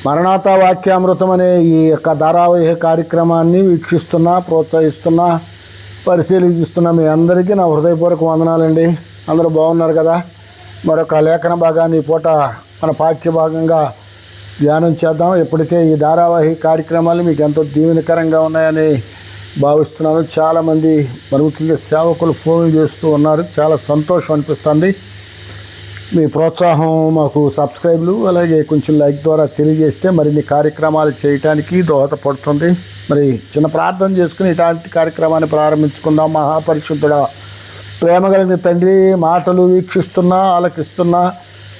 మరణాత వాక్యామృతం అనే ఈ యొక్క ధారావాహిక కార్యక్రమాన్ని వీక్షిస్తున్నా, ప్రోత్సహిస్తున్నా, పరిశీలిస్తున్న మీ అందరికీ నా హృదయపూర్వక వందనాలండి. అందరూ బాగున్నారు కదా? మరొక లేఖన భాగాన్ని పూట మన పాఠ్య భాగంగా ధ్యానం చేద్దాం. ఇప్పటికే ఈ ధారావాహిక కార్యక్రమాలు మీకు ఎంతో దీవెనకరంగా ఉన్నాయని భావిస్తున్నాను. చాలామంది మరి ముఖ్యంగా సేవకులు ఫోన్లు చేస్తూ ఉన్నారు. చాలా సంతోషం అనిపిస్తుంది. మీ ప్రోత్సాహం మాకు సబ్స్క్రైబ్లు అలాగే కొంచెం లైక్ ద్వారా తెలియజేస్తే మరిన్ని కార్యక్రమాలు చేయటానికి దోహదపడుతుంది. మరి చిన్న ప్రార్థన చేసుకుని ఇలాంటి కార్యక్రమాన్ని ప్రారంభించుకుందాం. మహాపరిశుద్ధుడా, ప్రేమ కలిగిన తండ్రి, మాటలు వీక్షిస్తున్నా, ఆలకిస్తున్నా,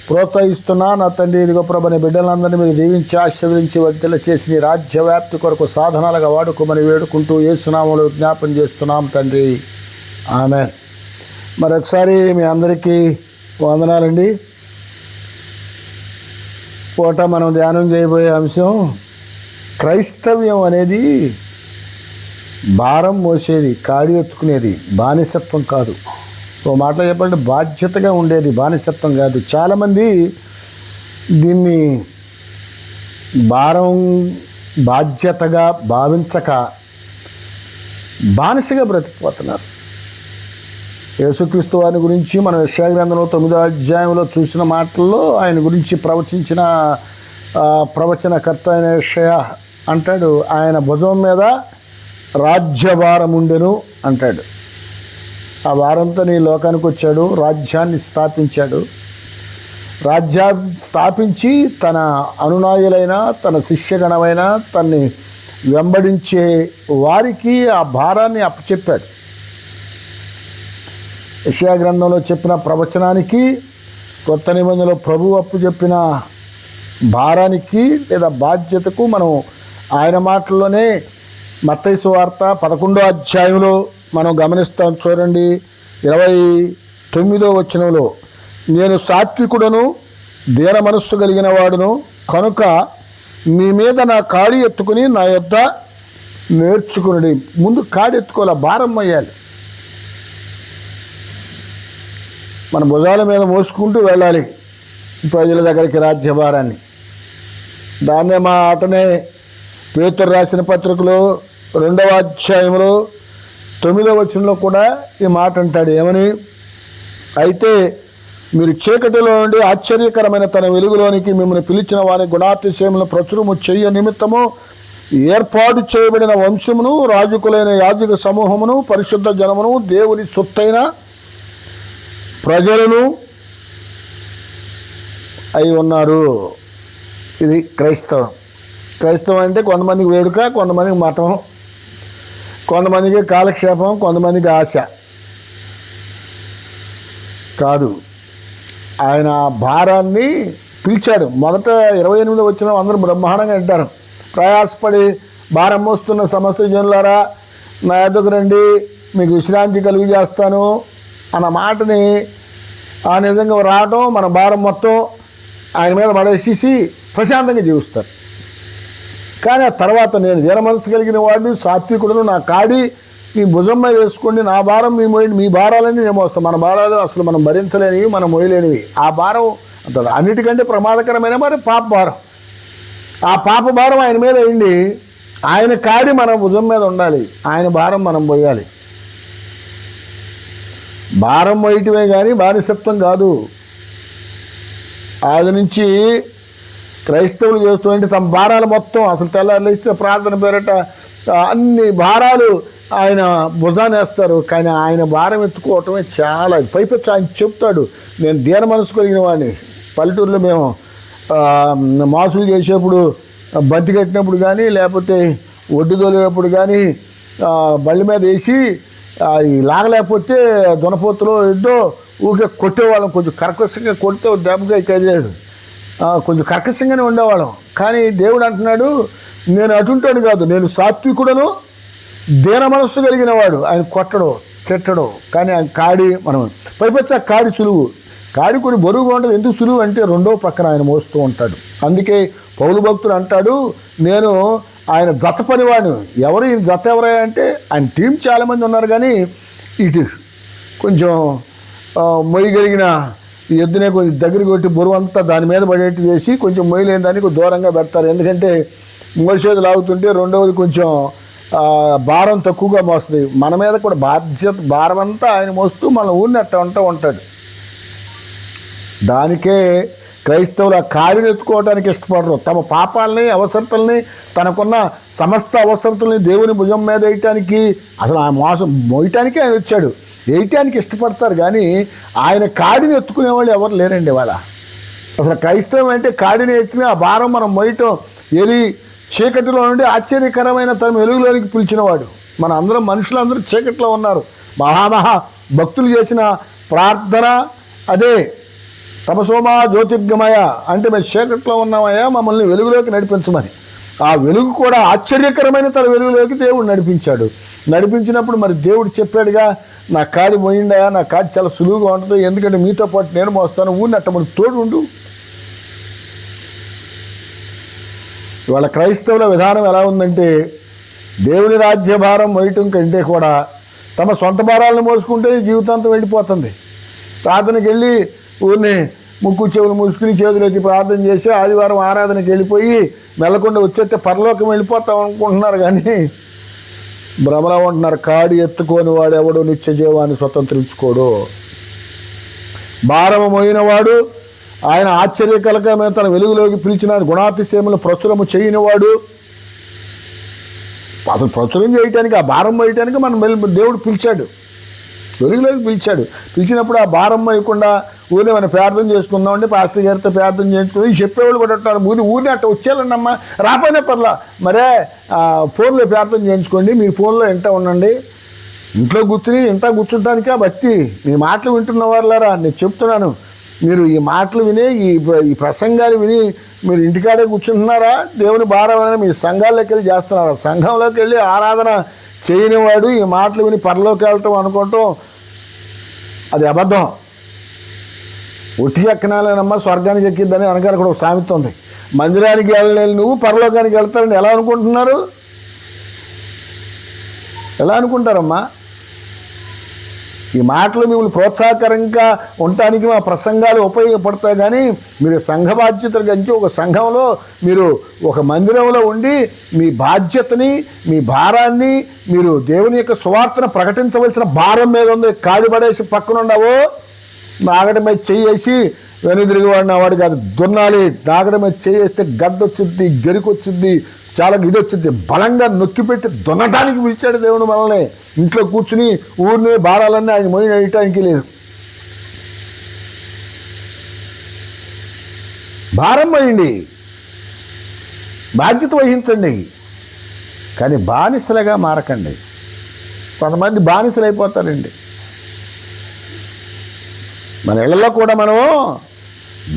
ప్రోత్సహిస్తున్నా నా తండ్రి, ఇదిగో ప్రభుని బిడ్డలందరినీ మీరు దీవించి ఆశీర్వదించి వర్ధిల్ల చేసి నీ రాజ్య వ్యాప్తి కొరకు సాధనాలుగా వాడుకోమని వేడుకుంటూ యేసునామములో జ్ఞాపం చేస్తున్నాం తండ్రి. ఆమేన్. మరొకసారి మీ అందరికీ వందనాలండి. పూట మనం ధ్యానం చేయబోయే అంశం క్రైస్తవ్యం అనేది భారం మోసేది, కాడి ఎత్తుకునేది, బానిసత్వం కాదు. ఓ మాటలో చెప్పాలంటే బాధ్యతగా ఉండేది, బానిసత్వం కాదు. చాలామంది దీన్ని భారం, బాధ్యతగా భావించక బానిసగా బ్రతికిపోతున్నారు. యేసుక్రీస్తు వారి గురించి మనం యెషయా గ్రంథంలో 9వ అధ్యాయంలో చూసిన మాటల్లో ఆయన గురించి ప్రవచించిన ప్రవచనకర్త అయిన యెషయా అంటాడు, ఆయన భుజం మీద రాజ్యభారం ఉండెను అంటాడు. ఆ భారంతో నీ లోకానికి వచ్చాడు, రాజ్యాన్ని స్థాపించాడు. రాజ్యాన్ని స్థాపించి తన అనునాయులైన, తన శిష్యగణమైన, తన్ని వెంబడించే వారికి ఆ భారాన్ని అప్పచెప్పాడు. యెషయా గ్రంథంలో చెప్పిన ప్రవచనానికి, కొత్త నిబంధనలో ప్రభువు అప్పు చెప్పిన భారానికి లేదా బాధ్యతకు మనం ఆయన మాటల్లోనే మత్తయి సువార్త 11వ అధ్యాయంలో మనం గమనిస్తాం. చూడండి, 29వ వచనంలో, నేను సాత్వికుడను, దీన మనస్సు కలిగిన వాడును కనుక మీ మీద నా కాడి ఎత్తుకుని నా యొద్ద నేర్చుకుని. ముందు కాడి ఎత్తుకోవాలి, భారం అయ్యాలి. మన భుజాల మీద మోసుకుంటూ వెళ్ళాలి ప్రజల దగ్గరికి రాజ్యభారాన్ని. దాన్నే అతనే పేతురు రాసిన పత్రికలో 2వ అధ్యాయంలో 9వ వచనంలో కూడా ఈ మాట అంటాడు. ఏమని? అయితే మీరు చీకటిలో నుండి ఆశ్చర్యకరమైన తన వెలుగులోనికి మిమ్మల్ని పిలిచిన వారి గుణాతిశయములను ప్రచురము చెయ్య నిమిత్తము ఏర్పాటు చేయబడిన వంశమును, రాజుకులైన యాజక సమూహమును, పరిశుద్ధ జనమును, దేవుని సొత్తైన ప్రజలను అయి ఉన్నారు. ఇది క్రైస్తవం. క్రైస్తవం అంటే కొంతమందికి వేడుక, కొంతమందికి మతం, కొంతమందికి కాలక్షేపం, కొంతమందికి ఆశ కాదు. ఆయన భారాన్ని పిలిచాడు. మొదట 28వ వచనం అందరూ బ్రహ్మాండంగా అంటారు, ప్రయాసపడి భారం మోస్తున్న సమస్త జనులారా నా యొద్దకు రండి, మీకు విశ్రాంతి కలుగు చేస్తాను అన్న మాటని ఆ నిజంగా రావటం, మన భారం మొత్తం ఆయన మీద పడేసేసి ప్రశాంతంగా జీవిస్తారు. కానీ ఆ తర్వాత నేను దీన మనసు కలిగిన వాడిని, సాత్వికుడును, నా కాడి మీ భుజం మీద వేసుకోండి, నా భారం మీ మీ భారాలన్నీ నేను మోస్తాను. మన భారాలు అసలు మనం భరించలేనివి, మనం మోయలేనివి. ఆ భారం అంటాడు అన్నిటికంటే ప్రమాదకరమైన మరి పాప భారం. ఆ పాప భారం ఆయన మీద అయింది. ఆయన కాడి మన భుజం మీద ఉండాలి, ఆయన భారం మనం పోయాలి. భారం మోయటమే కానీ బానిసత్వం కాదు. ఆది నుంచి క్రైస్తవులు చేస్తుంటే తమ భారాలు మొత్తం అసలు తెల్లారులు ఇస్తే ప్రార్థన పేరట అన్ని భారాలు ఆయన భుజాన్ని వేస్తారు. కానీ ఆయన భారం ఎత్తుకోవటమే చాలా పైపెచ్చు. ఆయన చెప్తాడు, నేను దీన మనసు కలిగిన వాడిని. పల్లెటూరులో మేము మాసులు చేసేప్పుడు, బంతి కట్టినప్పుడు కానీ లేకపోతే ఒడ్డు తోలేటప్పుడు కానీ బళ్ళ మీద వేసి ఈ లాగలేకపోతే దునపోతులో ఎడ్డో ఊరికే కొట్టేవాళ్ళం. కొంచెం కర్కశంగా కొడితే దెబ్బగా కదిలేదు, కొంచెం కర్కశంగానే ఉండేవాళ్ళం. కానీ దేవుడు అంటున్నాడు, నేను అటుంటాడు కాదు, నేను సాత్వికుడను, దీన మనస్సు కలిగిన వాడు. ఆయన కొట్టడు, తిట్టడు. కానీ ఆయన కాడి మనం పైపచ్చి ఆ కాడి సులువు. కాడి కొన్ని బరువుగా ఉంటుంది. ఎందుకు సులువు అంటే రెండో పక్కన ఆయన మోస్తూ ఉంటాడు. అందుకే పౌలు భక్తుడు అంటాడు, నేను ఆయన జత పనివాడు. ఎవరు ఈయన జత ఎవరయ్యా అంటే, ఆయన టీం చాలామంది ఉన్నారు కానీ ఇటు కొంచెం మొయ్యగలిగిన ఈ ఎద్దునే కొంచెం దగ్గర కొట్టి బరువంతా దాని మీద పడేట్టు చేసి కొంచెం మొయ్యలేని దానికి దూరంగా పెడతారు. ఎందుకంటే మోసేది లాగుతుంటే రెండవది కొంచెం భారం తక్కువగా మోస్తుంది. మన మీద కూడా భారం అంతా ఆయన మోస్తూ మన ఊరిని అట్ట ఉంటాడు. దానికే క్రైస్తవులు ఆ కాడిని ఎత్తుకోవడానికి ఇష్టపడరు. తమ పాపాలని, అవసరతల్ని, తనకున్న సమస్త అవసరతల్ని దేవుని భుజం మీద వేయటానికి, అసలు ఆ మోసం మోయటానికి ఆయన వచ్చాడు. వేయటానికి ఇష్టపడతారు కానీ ఆయన కాడిని ఎత్తుకునే వాళ్ళు ఎవరు లేరండి వాళ్ళ. అసలు క్రైస్తవం అంటే కాడిని ఎత్తుకుని ఆ భారం మనం మోయటం. ఏది చీకటిలో నుండి ఆశ్చర్యకరమైన తన వెలుగులోనికి పిలిచినవాడు. మన అందరం మనుషులందరూ చీకటిలో ఉన్నారు. మహామహా భక్తులు చేసిన ప్రార్థన అదే, తమసోమా జ్యోతిర్గమయ అంటే మేము చీకట్లో ఉన్నామయ్యా, మమ్మల్ని వెలుగులోకి నడిపించమని. ఆ వెలుగు కూడా ఆశ్చర్యకరమైన తన వెలుగులోకి దేవుడు నడిపించాడు. నడిపించినప్పుడు మరి దేవుడు చెప్పాడుగా, నా కాడి మోయిండయా, నా కాడి చాలా సులువుగా ఉంటుంది, ఎందుకంటే మీతో పాటు నేను మోస్తాను, ఊరిని అట్టమని తోడు ఉండు. ఇవాళ క్రైస్తవుల విధానం ఎలా ఉందంటే, దేవుని రాజ్య భారం మోయటం కంటే కూడా తమ సొంత భారాలను మోసుకుంటేనే జీవితాంతం వెళ్ళిపోతుంది. ప్రార్థనకి వెళ్ళి ఊరిని ముక్కు చెవులు మూసుకుని చేతులెత్తి ప్రార్థన చేసి ఆదివారం ఆరాధనకి వెళ్ళిపోయి మెల్లకుండా వచ్చేస్తే పరలోకం వెళ్ళిపోతాం అనుకుంటున్నారు. కానీ భ్రమలో ఉంటున్నారు. కాడి ఎత్తుకొని వాడు ఎవడో నిత్య జీవాన్ని స్వతంత్రించుకోడు. భారము మోయినవాడు, ఆయన ఆశ్చర్యకరమైన తన వెలుగులోకి పిలిచిన గుణాతిశయములు ప్రచురము చేయనివాడు. అసలు ప్రచురం చేయటానికి, ఆ భారం మోయటానికి మనం దేవుడు పిలిచాడు, వెలుగులోకి పిలిచాడు. పిలిచినప్పుడు ఆ భారం మోయకుండా ఊరిని మనం ప్రార్థన చేసుకుందామంటే పాస్టర్ గారితో ప్రార్థన చేయించుకుందాం. చెప్పేవాళ్ళు కూడా అంటున్నారు, ఊరిని అట్ట వచ్చేయాలండమ్మా, రాపోయినా పర్లా, మరే ఫోన్లో ప్రార్థన చేయించుకోండి, మీరు ఫోన్లో ఇంట ఉండండి. ఇంట్లో కూర్చుంటానికా భక్తి? మీ మాటలు వింటున్న వాళ్ళారా, నేను చెప్తున్నాను, మీరు ఈ మాటలు విని ఈ ప్రసంగాలు విని మీరు ఇంటికాడే కూర్చుంటున్నారా? దేవుని భారం అని మీ సంఘాల్లోకి వెళ్ళి చేస్తున్నారా? సంఘంలోకి వెళ్ళి ఆరాధన చేయనివాడు ఈ మాటలు విని పరలోకి వెళ్ళటం అనుకోవటం అది అబద్ధం. ఒట్టిగా ఎక్కనాలేనమ్మా స్వర్గానికి ఎక్కిద్దని అనగానే కూడా ఒక సామెత ఉంది. మందిరానికి వెళ్ళలేని నువ్వు పరలోకానికి వెళ్తారని ఎలా అనుకుంటున్నారు? ఎలా అనుకుంటారమ్మా? ఈ మాటలు మిమ్మల్ని ప్రోత్సాహకరంగా ఉండటానికి మా ప్రసంగాలు ఉపయోగపడతాయి. కానీ మీరు సంఘ బాధ్యతలు గంచి ఒక సంఘంలో మీరు ఒక మందిరంలో ఉండి మీ బాధ్యతని, మీ భారాన్ని, మీరు దేవుని యొక్క సువార్తను ప్రకటించవలసిన భారం మీద ఉంది. కాడి పడేసి పక్కన ఉండవో, నాగడి మీద చెయ్యేసి వెనుదిరిగి వాడిన వాడు కాదు, దున్నాలి. నాగడి మీద చెయ్యేస్తే గడ్డ వచ్చింది, గెరికొచ్చింది, చాలా ఇది వచ్చింది. బలంగా నొక్కిపెట్టి దున్నటానికి పిలిచాడు దేవుడు మనల్ని. ఇంట్లో కూర్చుని ఊరిని భారాలన్నీ ఆయన మోయిన వేయటానికి లేదు. భారం మోయండి, బాధ్యత వహించండి, కానీ బానిసలుగా మారకండి. కొంతమంది బానిసలు అయిపోతారండి. మన ఇళ్ళలో కూడా మనం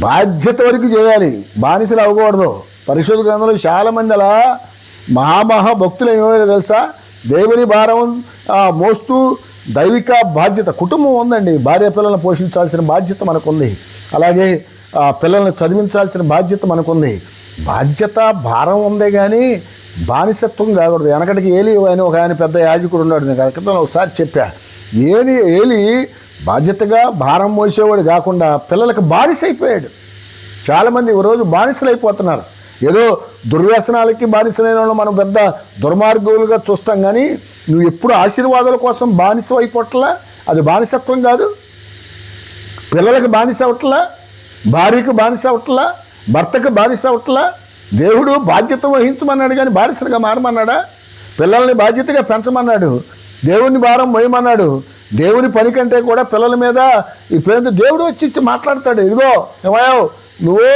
బాధ్యత వరకు చేయాలి, బానిసలు అవ్వకూడదు. పరిశుద్ధ గ్రంథంలో చాలామంది అలా మహామహా భక్తులు ఏమో తెలుసా, దేవుని భారం మోస్తూ దైవిక బాధ్యత, కుటుంబం ఉందండి, భార్య పిల్లలను పోషించాల్సిన బాధ్యత మనకుంది, అలాగే పిల్లల్ని చదివించాల్సిన బాధ్యత మనకుంది. బాధ్యత భారం ఉందే కానీ బానిసత్వం కాకూడదు. వెనకటికి ఏలి అని ఒక ఆయన పెద్ద యాజకుడు ఉన్నాడు, నేను క్రితం ఒకసారి చెప్పా. ఏలి బాధ్యతగా భారం మోసేవాడు కాకుండా పిల్లలకు బానిస అయిపోయాడు. చాలామంది ఈరోజు బానిసలు అయిపోతున్నారు. ఏదో దుర్వ్యసనాలకి బానిసలైన వాళ్ళు మనం పెద్ద దుర్మార్గులుగా చూస్తాం, కానీ నువ్వు ఎప్పుడు ఆశీర్వాదాల కోసం బానిస అయిపోట్లా, అది బానిసత్వం కాదు. పిల్లలకు బానిస అవట్లా, భార్యకు బానిస అవట్లా, భర్తకు బానిస అవట్లా. దేవుడు బాధ్యత వహించమన్నాడు కానీ బానిసలుగా మారమన్నాడా? పిల్లల్ని బాధ్యతగా పెంచమన్నాడు, దేవుని భారం మోయమన్నాడు. దేవుని పని కంటే కూడా పిల్లల మీద ఈ పేద దేవుడు వచ్చి మాట్లాడతాడు. ఇదిగో ఏమయ్యావు, నువ్వు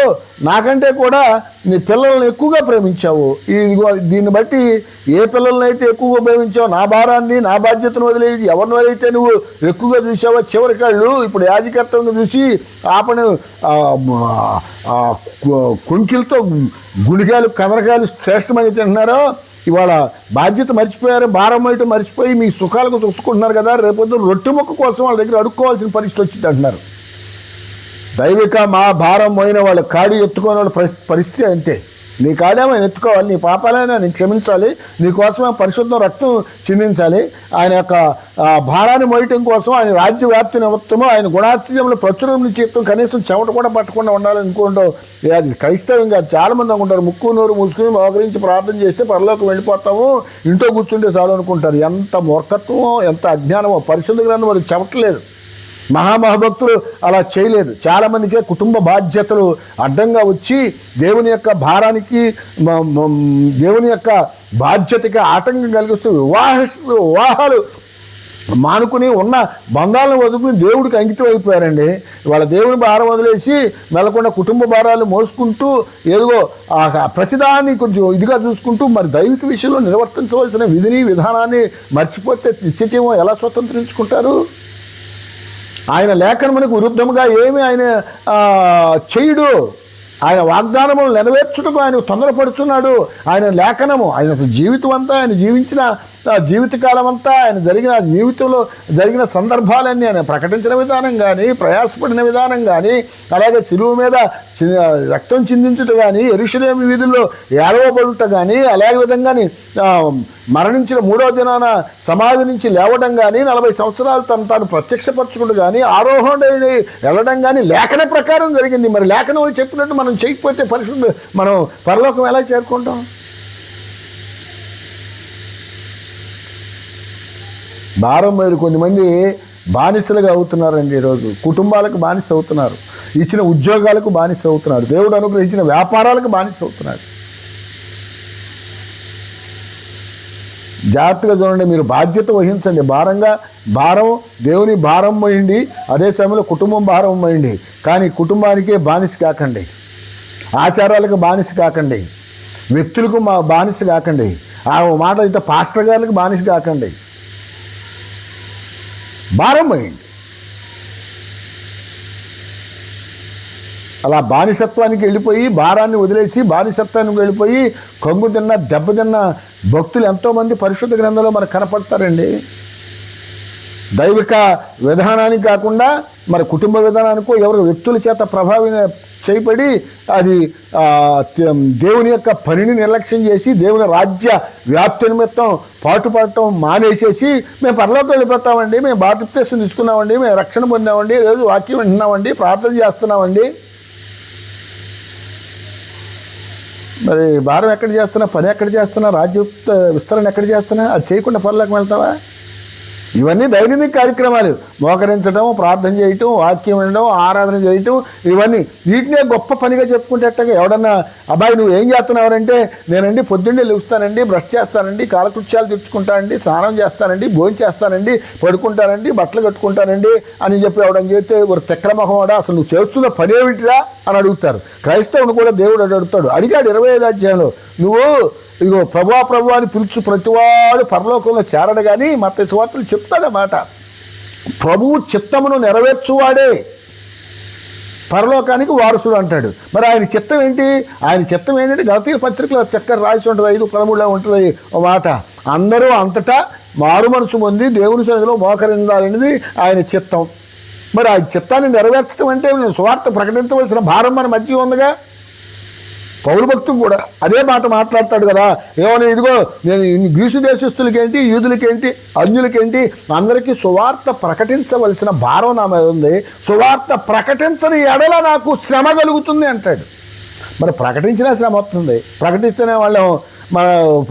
నాకంటే కూడా నీ పిల్లల్ని ఎక్కువగా ప్రేమించావు, ఇదిగో దీన్ని బట్టి ఏ పిల్లల్ని అయితే ఎక్కువగా ప్రేమించావు, నా భారాన్ని నా బాధ్యతను వదిలేది ఎవరిని వదిలితే నువ్వు ఎక్కువగా చూసావో, చివరికాళ్ళు ఇప్పుడు యాజకత్వం చూసి ఆపని కుంకిలతో గుండికాయలు కదరకాయలు శ్రేష్టమని తింటున్నారో, ఇవాళ బాధ్యత మర్చిపోయారు, భారం అయితే మర్చిపోయి మీ సుఖాలకు చూసుకుంటున్నారు కదా, రేపొద్దు రొట్టె మొక్క కోసం వాళ్ళ దగ్గర అడుక్కోవాల్సిన పరిస్థితి వచ్చింది అంటున్నారు. దైవిక మా భారం పోయిన వాళ్ళు కాడి ఎత్తుకునే వాళ్ళ పరిస్థితి అంతే. నీ కాడేమో ఆయన ఎత్తుకోవాలి, నీ పాపాలైనా ఆయన క్షమించాలి, నీ కోసమే పరిశుద్ధం రక్తం చిందించాలి. ఆయన యొక్క భారాన్ని మోయటం కోసం, ఆయన రాజ్య వ్యాప్తి నిమిత్తము, ఆయన గుణాత్యంలో ప్రచురం నిశ్చిత్తం, కనీసం చెమట కూడా పట్టకుండా ఉండాలనుకుంటాం. అది క్రైస్తవం కాదు. చాలామంది అనుకుంటారు ముక్కు నోరు మూసుకుని మోకరించి ప్రార్థన చేస్తే పరలోకి వెళ్ళిపోతాము, ఇంట్లో కూర్చుంటే చాలు అనుకుంటారు. ఎంత మూర్ఖత్వమో, ఎంత అజ్ఞానమో. పరిశుద్ధ గ్రంథం అది చెప్పట్లేదు. మహాభక్తులు అలా చేయలేదు. చాలామందికే కుటుంబ బాధ్యతలు అడ్డంగా వచ్చి దేవుని యొక్క భారానికి, దేవుని యొక్క బాధ్యతకి ఆటంకం కలిగిస్తూ వివాహాలు మానుకుని ఉన్న బంధాలను వదులుకుని దేవుడికి అంకితం అయిపోయారండి. వాళ్ళ దేవుని భారం వదిలేసి మెల్లకుండా కుటుంబ భారాలు మోసుకుంటూ ఏదో ప్రతిదాన్ని కొంచెం ఇదిగా చూసుకుంటూ మరి దైవిక విషయంలో నిర్వర్తించవలసిన విధిని విధానాన్ని మర్చిపోతే నిత్యజీవం ఎలా స్వతంత్రించుకుంటారు? ఆయన లేఖనమునకు విరుద్ధముగా ఏమి ఆయన చేయుడు. ఆయన వాగ్దానములు నెరవేర్చుటకు ఆయన తొందరపడుచున్నాడు. ఆయన లేఖనము, ఆయన జీవితం అంతా, ఆయన జీవించిన జీవితకాలం అంతా, ఆయన జరిగిన జీవితంలో జరిగిన సందర్భాలన్నీ ఆయన ప్రకటించిన విధానం కానీ, ప్రయాసపడిన విధానం కానీ, అలాగే శిలువ మీద రక్తం చిందించుట కానీ, యెరూషలేము వీధుల్లో ఏడవబడుట కానీ, అలాగే విధంగాని మరణించిన 3వ దినాన సమాధి నుంచి లేవడం కానీ, 40 సంవత్సరాలు తాను ప్రత్యక్షపరచుకుంటూ కానీ, ఆరోహణ వెళ్ళడం కానీ లేఖన ప్రకారం జరిగింది. మరి లేఖనం చెప్పినట్టు మనం చేయకపోతే మనం పరలోకం ఎలా చేరుకుంటాం? భారం మీరు కొంతమంది బానిసలుగా అవుతున్నారండి. ఈరోజు కుటుంబాలకు బానిస అవుతున్నారు, ఇచ్చిన ఉద్యోగాలకు బానిస అవుతున్నారు, దేవుడు అనుగ్రహించిన వ్యాపారాలకు బానిస అవుతున్నారు. జాగ్రత్తగా చూడండి. మీరు బాధ్యత వహించండి. భారం దేవుని భారం వేయండి, అదే సమయంలో కుటుంబం భారం వేయండి. కానీ కుటుంబానికే బానిస కాకండి, ఆచారాలకు బానిస కాకండి, వ్యక్తులకు బానిస కాకండి, ఆ మాట అయితే పాస్టర్ గారికి బానిస కాకండి. భారం వేయండి. అలా బానిసత్వానికి వెళ్ళిపోయి, భారాన్ని వదిలేసి బానిసత్వానికి వెళ్ళిపోయి కొంగు తిన్న దెబ్బతిన్న భక్తులు ఎంతోమంది పరిశుద్ధ గ్రంథంలో మనకు కనపడతారండి. దైవిక విధానానికి కాకుండా మరి కుటుంబ విధానానికో ఎవరు వ్యక్తుల చేత ప్రభావితం చేయబడి అది దేవుని యొక్క పనిని నిర్లక్ష్యం చేసి దేవుని రాజ్య వ్యాప్తి నిమిత్తం పాటుపడటం మానేసేసి మేము పరలోకి వెళ్ళిపోతామండి, మేము బాప్తిస్మం తీసుకున్నామండి, మేము రక్షణ పొందామండి, రోజు వాక్యం వింటున్నామండి, ప్రార్థన చేస్తున్నామండి. మరి భారం ఎక్కడ చేస్తున్నా, పని ఎక్కడ చేస్తున్నా, రాజ్య విస్తరణ ఎక్కడ చేస్తున్నా, అది చేయకుండా పరలోకి వెళ్తావా? ఇవన్నీ దైనందిక కార్యక్రమాలు. మోకరించడం, ప్రార్థన చేయటం, వాక్యం వినడం, ఆరాధన చేయటం, ఇవన్నీ వీటినే గొప్ప పనిగా చెప్పుకుంటేటగా ఎవడన్నా అబ్బాయి నువ్వు ఏం చేస్తున్నావంటే నేనండి పొద్దున్నే లేస్తానండి, బ్రష్ చేస్తానండి, కాలకృత్యాలు తెచ్చుకుంటానండి, స్నానం చేస్తానండి, భోజనం చేస్తానండి, పడుకుంటానండి, బట్టలు కట్టుకుంటానండి అని చెప్పి ఎవడని చెప్తే ఒక తెక్రమొహం వాడా అసలు నువ్వు చేస్తున్న పని ఏమిటిరా అని అడుగుతారు. క్రైస్తవుని కూడా దేవుడు అడుగుతాడు. అడిగాడు 25వ అధ్యాయంలో, నువ్వు ఇదిగో ప్రభు అని పిలుచు ప్రతివాడు పరలోకంలో చేరడు కానీ మత్తయి సువార్తలు చెప్తాడన్నమాట. ప్రభువు చిత్తమును నెరవేర్చువాడే పరలోకానికి వారసుడు అంటాడు. మరి ఆయన చిత్తం ఏంటి? ఆయన చిత్తం ఏంటంటే గలతీయ పత్రికలో చక్కగా రాసి ఉంటుంది, 5:13 ఉంటుంది ఓ మాట. అందరూ అంతటా మారు మనసు పొంది దేవుని సన్నిధిలో మోకరించాలనేది ఆయన చిత్తం. మరి ఆ చిత్తాన్ని నెరవేర్చడం అంటే సువార్త ప్రకటించవలసిన భారం మన మధ్య ఉందిగా. పౌలు భక్తుడు కూడా అదే మాట మాట్లాడతాడు కదా, ఏమని ఇదిగో నేను గ్రీసు దేశస్తులకేంటి, యూదులకేంటి, అన్యులకేంటి అందరికీ సువార్త ప్రకటించవలసిన భారం నా మీద ఉంది, సువార్త ప్రకటించని ఎడల నాకు శ్రమ కలుగుతుంది అంటాడు. మరి ప్రకటించినా శ్రమ వస్తుంది. ప్రకటిస్తేనే వాళ్ళు మన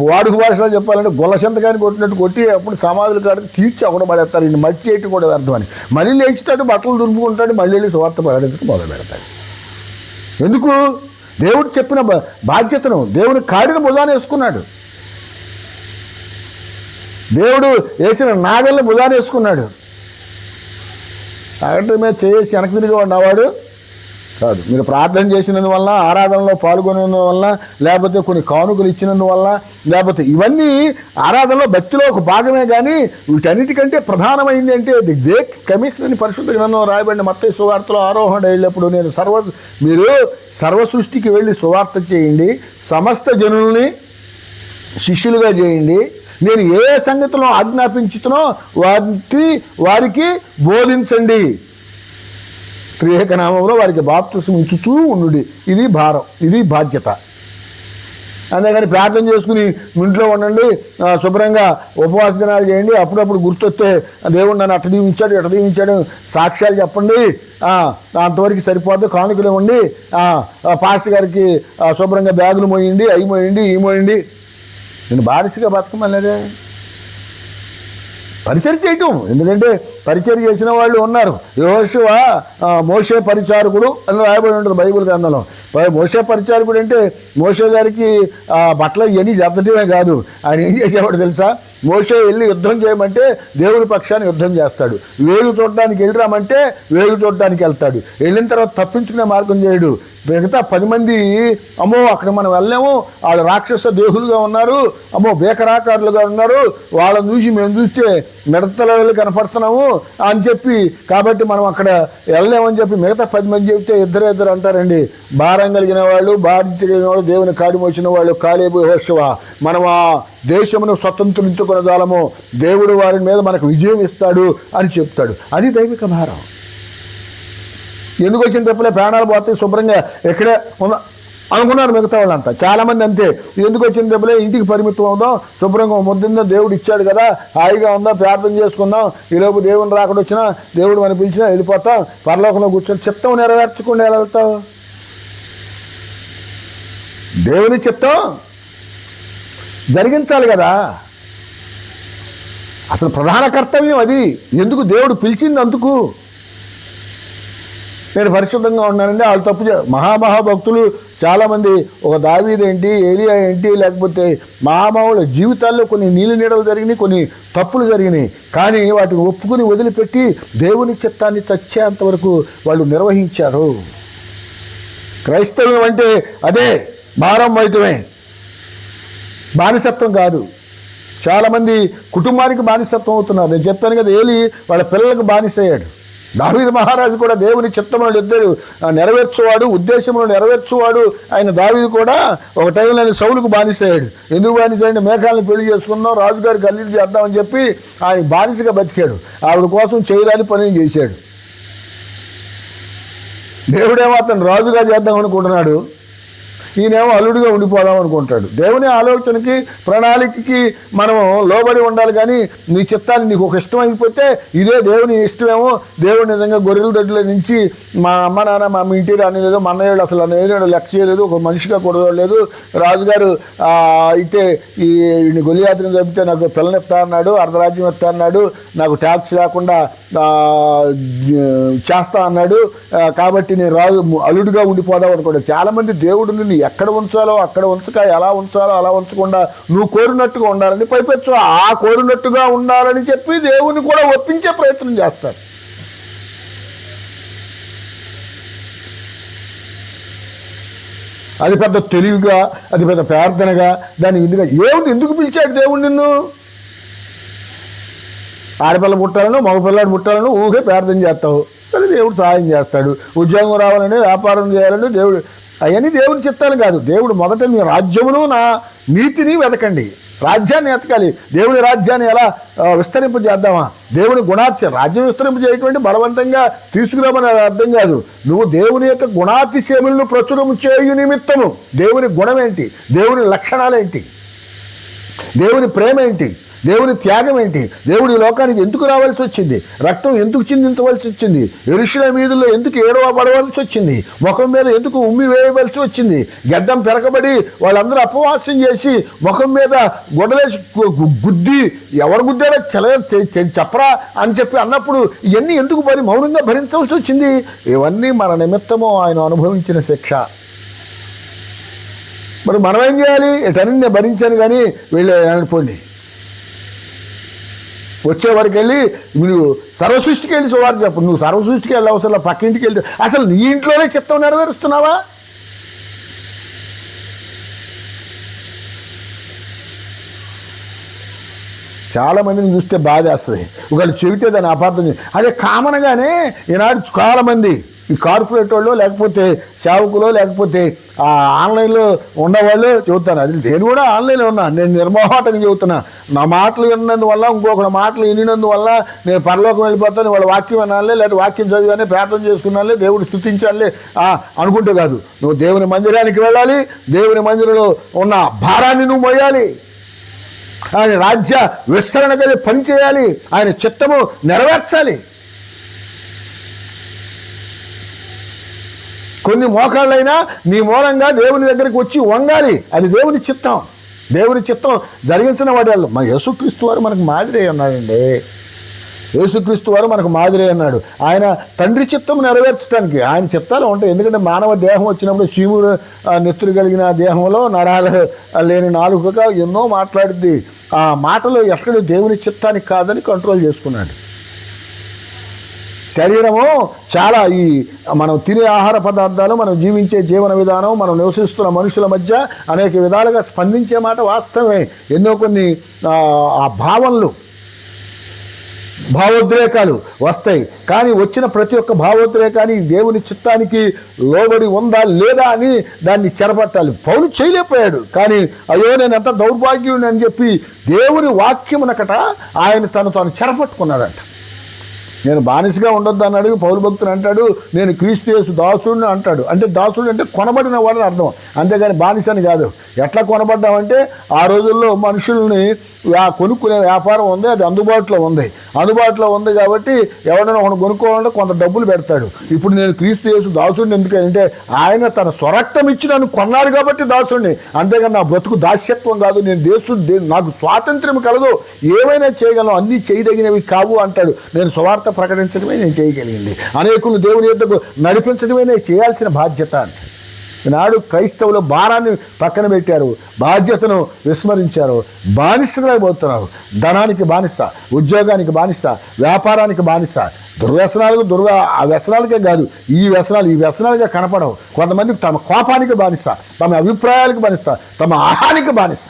వాడుక భాషలో చెప్పాలంటే గొల్లసంతకాన్ని కొట్టినట్టు కొట్టి అప్పుడు సమాధులు కాడికి తీర్చి అక్కడ పడేస్తారు. ఇన్ని మట్టి చేయటం కూడా వ్యర్థమని మళ్ళీ లేచుతాడు, బట్టలు దురుపుకుంటాడు, మళ్ళీ వెళ్ళి సువార్త ప్రకటించడం మొదలు పెడతాడు. ఎందుకు? దేవుడు చెప్పిన బాధ్యతను దేవుని కాడిని భుజాన వేసుకున్నాడు. దేవుడు వేసిన నాగల్ని భుజాన వేసుకున్నాడు. అక్కడి మీద చేసి వెనక్కి తిరిగి ఉన్నవాడు కాదు. మీరు ప్రార్థన చేసినందువల్ల, ఆరాధనలో పాల్గొనేందువల్ల, లేకపోతే కొన్ని కానుకలు ఇచ్చినందువల్ల, లేకపోతే ఇవన్నీ ఆరాధనలో భక్తిలో ఒక భాగమే. కానీ వీటన్నిటికంటే ప్రధానమైంది అంటే ది గ్రేట్ కమిషన్ అని పరిశుద్ధ గ్రంథంలో రాయబడిన మత్తయి సువార్తలో ఆరోహణ వెళ్ళినప్పుడు మీరు సర్వ సృష్టికి వెళ్ళి సువార్త చేయండి, సమస్త జనుల్ని శిష్యులుగా చేయండి, నేను ఏ సంగతిలో ఆజ్ఞాపించుతునో వారికి బోధించండి, త్రియేక నామంలో వారికి బాప్తిస్మం ఇచ్చుచూ ఉండుడి. ఇది భారం, ఇది బాధ్యత. అంతేగాని ప్రార్థన చేసుకుని ఇంట్లో ఉండండి, శుభ్రంగా ఉపవాస దినాలు చేయండి, అప్పుడప్పుడు గుర్తొస్తే దేవుడు నన్ను అట్ట దీవించాడు ఇట్ట దీవించాడు సాక్ష్యాలు చెప్పండి, అంతవరకు సరిపోద్దు, కానుకలు ఇవ్వండి, పాస్టర్ గారికి శుభ్రంగా బ్యాగులు మోయండి, అవి మోయండి ఈ మోయండి. నేను బానిసగా బతకమనేదే పరిచయం చేయటం. ఎందుకంటే పరిచయం చేసిన వాళ్ళు ఉన్నారు. యెహోషువ మోషే పరిచారకుడు అని రాయబడి ఉంటుంది బైబిల్ గ్రంథంలో. మోషే పరిచారకుడు అంటే మోషే గారికి బట్టలు ఇవన్నీ జద్దటమే కాదు, ఆయన ఏం చేసేవాడు తెలుసా? మోషే వెళ్ళి యుద్ధం చేయమంటే దేవుని పక్షాన్ని యుద్ధం చేస్తాడు, వేగు చూడడానికి వెళ్ళిరామంటే వేగు చూడడానికి వెళ్తాడు, వెళ్ళిన తర్వాత తప్పించుకునే మార్గం చేయడు. మిగతా 10 మంది అమ్మో అక్కడ మనం వెళ్ళలేము, వాళ్ళు రాక్షస దేహులుగా ఉన్నారు, అమ్మో బేకరాకారులుగా ఉన్నారు, వాళ్ళని చూసి మేము చూస్తే మిడతలు కనపడుతున్నాము అని చెప్పి, కాబట్టి మనం అక్కడ వెళ్ళలేమని చెప్పి మిగతా 10 మంది చెప్తే ఇద్దరు అంటారండి, భారం కలిగిన వాళ్ళు, బాధ్యత కలిగిన వాళ్ళు, దేవుని కాడికి వచ్చిన వాళ్ళు, కాలేబు యెహోషువ, మనం ఆ దేశమును స్వతంత్రించుకునగలము, దేవుడు వారి మీద మనకు విజయం ఇస్తాడు అని చెప్తాడు. అది దైవిక భారం. ఎందుకు వచ్చిన తప్పులే ప్రాణాలు పోతాయి, శుభ్రంగా ఎక్కడే ఉన్న అనుకున్నారు మిగతా వాళ్ళంతా. చాలామంది అంతే, ఎందుకు వచ్చిన దెబ్బలే ఇంటికి పరిమితం అవుదాం, శుభ్రంగా ముద్దిందా దేవుడు ఇచ్చాడు కదా, హాయిగా ఉందా, ప్రార్థన చేసుకుందాం, ఈలోపు దేవుని రాకడ వచ్చినా దేవుడు మనం పిలిచినా వెళ్ళిపోతాం, పరలోకంలో కూర్చొని చిత్తం నెరవేర్చకుండా ఎలా వెళ్తావు? దేవుని చిత్తం జరిగించాలి కదా, అసలు ప్రధాన కర్తవ్యం అది. ఎందుకు దేవుడు పిలిచింది అందుకు. నేను పరిశుద్ధంగా ఉన్నానండి, వాళ్ళు తప్పు మహాభక్తులు చాలామంది, ఒక దావీదు ఏంటి, ఏలియా ఏంటి, లేకపోతే మహామహుల జీవితాల్లో కొన్ని నీళ్ళు నీడలు జరిగినాయి, కొన్ని తప్పులు జరిగినాయి, కానీ వాటిని ఒప్పుకుని వదిలిపెట్టి దేవుని చిత్తాన్ని చచ్చేంతవరకు వాళ్ళు నిర్వహించారు. క్రైస్తవ్యం అంటే అదే, భారం మోయటమే, బానిసత్వం కాదు. చాలామంది కుటుంబానికి బానిసత్వం అవుతున్నారు. నేను చెప్పాను కదా, ఏలి వాళ్ళ పిల్లలకు బానిసయ్యాడు. దావీదు మహారాజు కూడా దేవుని చిత్తములను ఇద్దరు నెరవేర్చువాడు, ఉద్దేశములను నెరవేర్చువాడు ఆయన దావీదు కూడా. ఒక టైంలో ఆయన సౌలుకు బానిసయ్యాడు. ఎందుకు బానిసయ్యాడు? మేఘాలను పెళ్లి చేసుకున్నాం, రాజుగారికి అల్లుడు చేద్దామని చెప్పి ఆయన బానిసగా బతికాడు. ఆవిడ కోసం చేయరాని పనులు చేశాడు. దేవుడేమో అతను రాజుగా చేద్దాం అనుకుంటున్నాడు, ఈయనేమో అల్లుడిగా ఉండిపోదాం అనుకుంటాడు. దేవుని ఆలోచనకి ప్రణాళికకి మనం లోబడి ఉండాలి. కానీ నీ చిత్తాన్ని నీకు ఒక ఇష్టం అయిపోతే ఇదే దేవుని ఇష్టమేమో. దేవుడు నిజంగా గొర్రెల దొడ్ల నుంచి మా అమ్మ నాన్న మా ఇంటి రానిలేదు, మా అన్నయ్యడు అసలు నేను లెక్క చేయలేదు, ఒక మనిషిగా కూడలేదు. రాజుగారు అయితే ఈ గొలియాత్రను చంపితే నాకు పిల్లనిస్తా అన్నాడు, అర్ధరాజ్యం ఇస్తా అన్నాడు, నాకు ట్యాక్స్ లేకుండా చేస్తా అన్నాడు, కాబట్టి నేను రాజు అల్లుడిగా ఉండిపోదాం అనుకోండి. చాలామంది దేవుడు నిన్ను ఎక్కడ ఉంచాలో అక్కడ ఉంచక, ఎలా ఉంచాలో అలా ఉంచకుండా నువ్వు కోరినట్టుగా ఉండాలని, పైపెచ్చు ఆ కోరినట్టుగా ఉండాలని చెప్పి దేవుని కూడా ఒప్పించే ప్రయత్నం చేస్తారు. అది పెద్ద తెలివిగా, అది పెద్ద ప్రార్థనగా, దాని ఇందుగా ఏముంది? ఎందుకు పిలిచాడు దేవుడు నిన్ను? ఆడపిల్ల పుట్టాలను, మగపిల్లాడు పుట్టాలను ఊహే ప్రార్థన చేస్తావు, సరే దేవుడు సహాయం చేస్తాడు. ఉద్యోగం రావాలని, వ్యాపారం చేయాలని, దేవుడు అవన్నీ దేవుని చిత్తాలు కాదు. దేవుడు మొదట మీ రాజ్యమును నా నీతిని వెతకండి, రాజ్యాన్ని వెతకాలి. దేవుని రాజ్యాన్ని ఎలా విస్తరింపజేద్దామా? దేవుని రాజ్యం విస్తరింపజేయటువంటి బలవంతంగా తీసుకురామని అర్థం కాదు. నువ్వు దేవుని యొక్క గుణాతిశయములను ప్రచురం చేయు నిమిత్తము దేవుని గుణం ఏంటి, దేవుని లక్షణాలేంటి, దేవుని ప్రేమ ఏంటి, దేవుని త్యాగం ఏంటి, దేవుడు ఈ లోకానికి ఎందుకు రావాల్సి వచ్చింది, రక్తం ఎందుకు చిందించవలసి వచ్చింది, యెరూషలేము వీధుల్లో ఎందుకు ఏడవబడవలసి వచ్చింది, ముఖం మీద ఎందుకు ఉమ్మి వేయవలసి వచ్చింది, గడ్డం పెరకబడి వాళ్ళందరూ అపవాసం చేసి ముఖం మీద గొడలేసి గుద్ది ఎవరు గుద్దారో చెప్పరా అని చెప్పి అన్నప్పుడు ఇవన్నీ ఎందుకు మౌనంగా భరించవలసి వచ్చింది? ఇవన్నీ మన నిమిత్తము ఆయన అనుభవించిన శిక్ష. మరి మనం ఏం చేయాలి? ఎటన్నీ నేను భరించాను కానీ వీళ్ళు అనుకోండి, వచ్చేవారికి వెళ్ళి నువ్వు సర్వసృష్టికి వెళ్ళి సువార్త చెప్పు. నువ్వు సర్వసృష్టికి వెళ్ళి అవసరం పక్కింటికి వెళ్తే అసలు నీ ఇంట్లోనే చిత్తం నెరవేరుస్తున్నావా? చాలామందిని చూస్తే బాధ వేస్తుంది. ఒకవేళ చెబితే దాన్ని అపార్థం అదే కామన్గానే ఈనాడు చాలామంది ఈ కార్పొరేట్ వాళ్ళు లేకపోతే సేవకులు లేకపోతే ఆన్లైన్లో ఉన్నవాళ్ళు చెబుతాను. అది నేను కూడా ఆన్లైన్లో ఉన్నా, నేను నిర్మోహాటంగా చెబుతున్నా. నా మాటలు విన్నందువల్ల ఇంకొకటి మాటలు వినినందువల్ల నేను పరలోకం వెళ్ళిపోతాను, వాళ్ళ వాక్యం వినాలి, లేదా వాక్యం చదివానే ప్రార్థన చేసుకున్నాలే, దేవుడు స్తుతించాలి అనుకుంటే కాదు. నువ్వు దేవుని మందిరానికి వెళ్ళాలి, దేవుని మందిరంలో ఉన్న భారాన్ని నువ్వు మోయాలి, ఆయన రాజ్య విస్తరణకై పని చేయాలి, ఆయన చిత్తము నెరవేర్చాలి. కొన్ని మోకాళ్ళైనా నీ మూలంగా దేవుని దగ్గరికి వచ్చి వంగాలి, అది దేవుని చిత్తం. దేవుని చిత్తం జరిగించిన వాటి మా యేసుక్రీస్తు వారు మనకు మాదిరి అన్నాడండి. యేసుక్రీస్తు వారు మనకు మాదిరి అన్నాడు. ఆయన తండ్రి చిత్తం నెరవేర్చడానికి ఆయన చిత్తాలు ఉంటాయి. ఎందుకంటే మానవ దేహం వచ్చినప్పుడు చీముడు నెత్తురు కలిగిన దేహంలో నరాలు లేని నాలుకగా ఎన్నో మాట్లాడుద్ది. ఆ మాటలు ఎక్కడ దేవుని చిత్తానికి కాదని కంట్రోల్ చేసుకున్నాడు. శరీరము చాలా ఈ మనం తినే ఆహార పదార్థాలు, మనం జీవించే జీవన విధానం, మనం నివసిస్తున్న మనుషుల మధ్య అనేక విధాలుగా స్పందించే మాట వాస్తవమే. ఎన్నో కొన్ని ఆ భావనలు, భావోద్రేకాలు వస్తాయి. కానీ వచ్చిన ప్రతి ఒక్క భావోద్రేకాన్ని దేవుని చిత్తానికి లోబడి ఉందా లేదా అని దాన్ని చెరపట్టాలి. పౌలు చేయలేకపోయాడు. కానీ అయ్యో నేను ఎంత దౌర్భాగ్యుడిని అని చెప్పి దేవుని వాక్యమునకట ఆయన తను చెరపట్టుకున్నాడంట. నేను బానిసగా ఉండొద్దు అన్నాడు పౌలు భక్తుడు. అంటాడు నేను క్రీస్తు యేసు దాసుడిని అంటాడు. అంటే దాసుడు అంటే కొనబడిన వాడని అర్థం, అంతేగాని బానిస అని కాదు. ఎట్లా కొనబడ్డామంటే ఆ రోజుల్లో మనుషుల్ని కొనుక్కునే వ్యాపారం ఉంది, అది అందుబాటులో ఉంది కాబట్టి ఎవడైనా ఒకటి కొనుక్కోవాలంటే కొంత డబ్బులు పెడతాడు. ఇప్పుడు నేను క్రీస్తు యేసు దాసుడిని ఎందుకంటే ఆయన తన స్వరక్తం ఇచ్చి నన్ను కొన్నాడు కాబట్టి దాసుడిని, అంతేగాని నా బ్రతుకు దాస్యత్వం కాదు. నేను నాకు స్వాతంత్ర్యం కలదు, ఏమైనా చేయగలను, అన్నీ చేయదగినవి కావు అంటాడు. నేను స్వార్థ ప్రకటించడమే నేను చేయగలిగింది, అనేకులు దేవుని యొద్దకు నడిపించడమే నేను చేయాల్సిన బాధ్యత అంటే. ఈనాడు క్రైస్తవులు భారాన్ని పక్కన పెట్టారు, బాధ్యతను విస్మరించారు, బానిసలైపోతున్నారు. ధనానికి బానిస, ఉద్యోగానికి బానిస, వ్యాపారానికి బానిస, ఆ వ్యసనాలకే కాదు ఈ వ్యసనాలుగా కనపడవు. కొంతమందికి తమ కోపానికి బానిస, తమ అభిప్రాయాలకు బానిస, తమ ఆహానికి బానిస.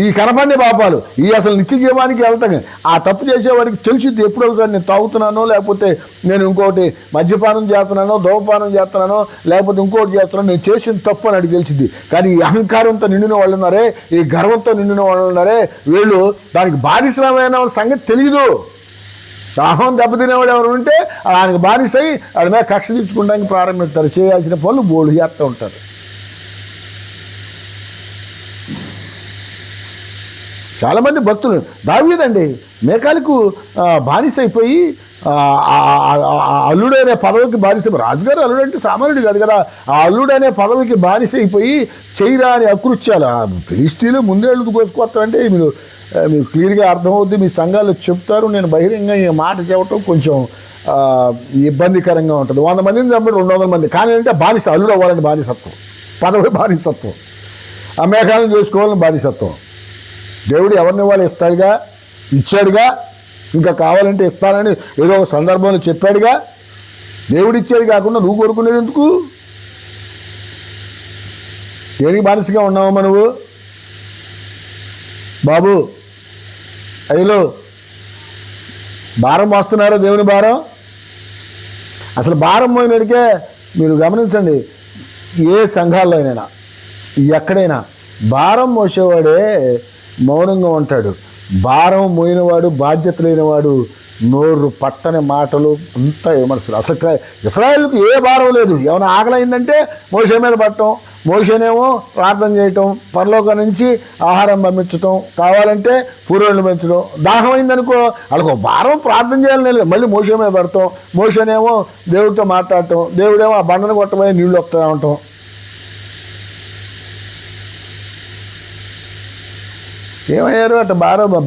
ఈ కనపడిన పాపాలు ఈ అసలు నిత్య జీవానికి వెళ్తాం. ఆ తప్పు చేసేవాడికి తెలిసిద్ది ఎప్పుడో ఒకసారి నేను తాగుతున్నానో, లేకపోతే నేను ఇంకోటి మద్యపానం చేస్తున్నానో, ధూమపానం చేస్తున్నానో, లేకపోతే ఇంకోటి చేస్తున్నానో, నేను చేసిన తప్పు అని అడిగి తెలిసిద్ది. కానీ ఈ అహంకారంతో నిండిన వాళ్ళు ఉన్నారే, ఈ గర్వంతో నిండిన వాళ్ళు ఉన్నారే, వీళ్ళు దానికి బానిసలమైన సంగతి తెలియదు. దాహం దెబ్బతినేవాడు ఎవరు ఉంటే ఆయనకు బానిసై వాడి మీద కక్ష తీర్చుకోవడానికి ప్రారంభిస్తారు. చేయాల్సిన పనులు బోళ్ళు చేస్తూ ఉంటారు. చాలామంది భక్తులు దావీదండి మేకాలకు బానిస అయిపోయి అల్లుడనే పదవికి బానిస. రాజుగారు అల్లుడు అంటే సామాన్యుడు కాదు కదా. ఆ అల్లుడనే పదవికి బానిస అయిపోయి చేయరా అని అకృత్యాలు. ఫిలిస్తీన్లు ముందేళ్ళు కోసుకొస్తారంటే మీకు క్లియర్గా అర్థమవుద్ది. మీ సంఘాలు చెప్తారు. నేను బహిరంగంగా ఈ మాట చెప్పటం కొంచెం ఇబ్బందికరంగా ఉంటుంది. 100 మందిని చంపి 200 మంది కానీ అంటే బానిస, అల్లుడు అవ్వాలని బానిసత్వం, పదవి బానిసత్వం, ఆ మేఘాలను చేసుకోవాలని బానిసత్వం. దేవుడు ఎవరిని వాళ్ళు ఇచ్చాడుగా, ఇంకా కావాలంటే ఇస్తానని ఏదో ఒక సందర్భంలో చెప్పాడుగా. దేవుడు ఇచ్చేది కాకుండా నువ్వు కోరుకునేది ఎందుకు? దేనికి బానిసగా ఉన్నావమ్మా నువ్వు? బాబు అయ్యలో భారం మోస్తున్నారో దేవుని భారం. అసలు భారం మోయినడికే మీరు గమనించండి, ఏ సంఘాల్లో అయినా ఎక్కడైనా భారం మోసేవాడే మౌనంగా ఉంటాడు. భారం మోయినవాడు, బాధ్యత లేనివాడు నోరు పట్టని మాటలు అంతా విమర్శలు. అసలు ఇశ్రాయేలుకు ఏ భారం లేదు. ఏమైనా ఆకలైందంటే మోషే మీద పట్టడం, మోషేనేమో ప్రార్థన చేయటం, పరలోకం నుంచి ఆహారం పంపించటం, కావాలంటే పూర్వలను పెంచడం. దాహం అయిందనుకో వాళ్ళకు భారం ప్రార్థన చేయాలని లేదు, మళ్ళీ మోషే మీద పడటం, మోషేనేమో దేవుడితో మాట్లాడటం, దేవుడేమో ఆ బండను కొట్టమని నీళ్ళు వస్తూ ఉండటం. ఏమయ్యారు అట్ట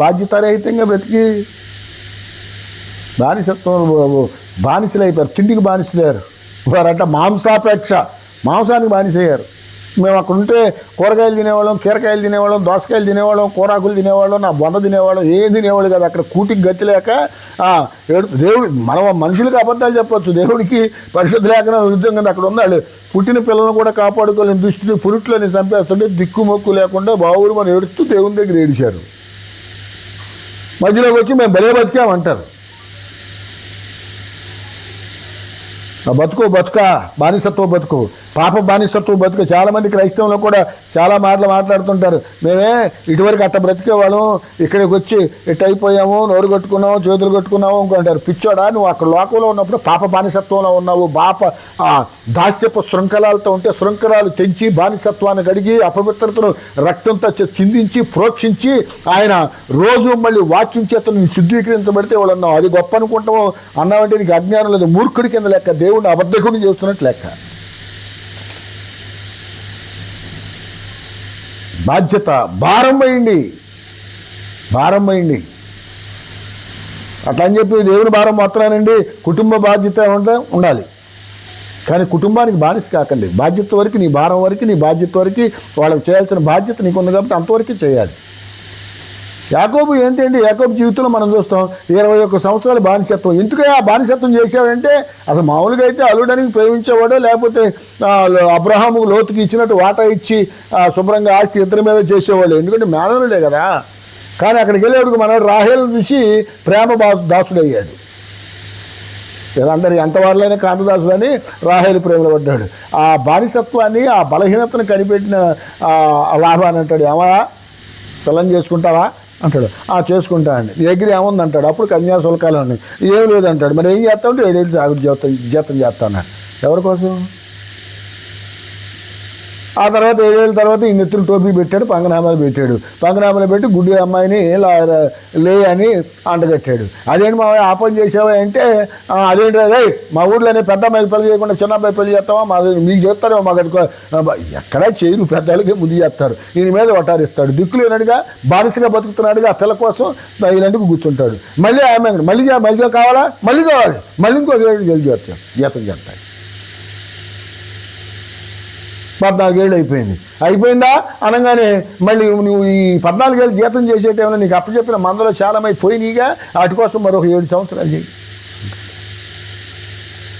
బాధ్యతారహితంగా బ్రతికి బానిసలు అయిపోయారు. తిండికి బానిసలయ్యారు వారట. మాంసానికి బానిసయ్యారు. మేము అక్కడ ఉంటే కూరగాయలు తినేవాళ్ళం, కీరకాయలు తినేవాళ్ళం, దోసకాయలు తినేవాళ్ళం, కూరాకులు తినేవాళ్ళం, నా బొంద తినేవాళ్ళం, ఏం తినేవాళ్ళు కదా. అక్కడ కూటికి గతి లేక దేవుడు మనం మనుషులకి అబద్ధాలు చెప్పవచ్చు, దేవుడికి పరిశుద్ధ లేఖనాలు యుద్ధం కదా. అక్కడ ఉన్నాడు పుట్టిన పిల్లలను కూడా కాపాడుకోలేని దుస్థితి, పురుట్లని చంపేస్తుంటే దిక్కుమొక్కు లేకుండా బావురు మనం ఏడుస్తూ దేవుని దగ్గర ఏడిచారు. మధ్యలోకి వచ్చి మేము బలే బతికామంటారు. బతుక బానిసత్వ బతుకు, పాప బానిసత్వ బతుకు. చాలామంది క్రైస్తవంలో కూడా చాలా మాటలు మాట్లాడుతుంటారు. మేమే ఇటువరకు అట్ట బ్రతికేవాళ్ళం, ఇక్కడికి వచ్చి ఇటు అయిపోయాము, నోరు కట్టుకున్నాము, చేతులు కట్టుకున్నాము అనుకుంటారు. పిచ్చోడా, నువ్వు అక్కడ లోకంలో ఉన్నప్పుడు పాప బానిసత్వంలో ఉన్నావు. దాస్యపు శృంఖలాలతో ఉంటే శృంఖలాలు తెంచి బానిసత్వాన్ని కడిగి అపవిత్రతను రక్తంతో చిందించి ప్రోక్షించి ఆయన రోజు మళ్ళీ వాక్యం చేత శుద్ధీకరించబడితే వాళ్ళు అన్నావు. అది గొప్ప అనుకుంటాము. అన్నావంటే నీకు అజ్ఞానం లేదు, మూర్ఖుడి కింద లెక్క, దేవుడిని అబద్ధకుని చేస్తున్నట్టు లెక్క. బాధ్యత భారం అయింది. అట్లా అని చెప్పి దేవుని భారం మాత్రానండి. కుటుంబ బాధ్యత ఉండాలి, కానీ కుటుంబానికి బానిస కాకండి. బాధ్యత వరకు, నీ భారం వరకు, నీ బాధ్యత వరకు, వాళ్ళకి చేయాల్సిన బాధ్యత నీకుంది కాబట్టి అంతవరకు చేయాలి. యాకోబు ఏంటండి, యాకోబు జీవితంలో మనం చూస్తాం 21 సంవత్సరాల బానిసత్వం. ఎందుకు ఆ బానిసత్వం చేశాడంటే, అసలు మామూలుగా అయితే అల్లుడానికి ప్రేమించేవాడో, లేకపోతే అబ్రహాము లోతుకి ఇచ్చినట్టు వాటా ఇచ్చి శుభ్రంగా ఆస్తి ఇద్దరి మీద చేసేవాళ్ళు, ఎందుకంటే మేనలుడే కదా. కానీ అక్కడికి వెళ్ళేవాడికి మనవాడు రాహేలను చూసి ప్రేమ దాసుడయ్యాడు. అందరు ఎంతవారులైనా కాంతదాసులని రాహేలు ప్రేమలో పడ్డాడు. ఆ బానిసత్వాన్ని, ఆ బలహీనతను కనిపెట్టిన లాభాన్ని అంటాడు, ఏమా పిల్లని చేసుకుంటావా అంటాడు. చేసుకుంటా అండి. దగ్గర ఏముంది అంటాడు. అప్పుడు కన్యాశుల్కాలు ఉన్నాయి, ఏం లేదంటాడు. మరి ఏం చేస్తామంటే 7 ఏళ్ళు జీతం చేస్తా అన్నాడు. ఎవరి కోసం? ఆ తర్వాత 7 ఏళ్ళ తర్వాత ఈ నెత్తులు టోపీ పెట్టాడు, పంగనామాలు పెట్టాడు. పంగనామాలు పెట్టి గుడ్డి అమ్మాయిని లే అని అంటగట్టాడు. అదేంటి మా ఆ పని చేసావా అంటే, అదేంటి రే మా ఊళ్ళోనే పెద్ద అమ్మాయికి పెళ్లి చేయకుండా చిన్న అబ్బాయి పెళ్లి చేస్తావా, మీకు చేస్తారో మాకు ఎక్కడా చేయరు, పెద్దలకే ముందు చేస్తారు. ఈయన మీద వటారిస్తాడు. దిక్కులేనట్టుగా బానిసగా బతుకుతున్నాడుగా ఆ పిల్ల కోసం ఇలాంటివి కూర్చుంటాడు. మళ్ళీ ఆమె మళ్ళీ కావాలా, మళ్ళీ కావాలి, మళ్ళీ ఇంకో 7 ఏళ్ళు జీతం చేస్తాడు. 14 ఏళ్ళు అయిపోయిందా అనగానే మళ్ళీ నువ్వు ఈ 14 ఏళ్ళు జీతం చేసే టైంలో నీకు అప్పచెప్పిన మందలో చాలామంది పోయినాయిగా, వాటి కోసం మరొక 7 సంవత్సరాలు చేయి.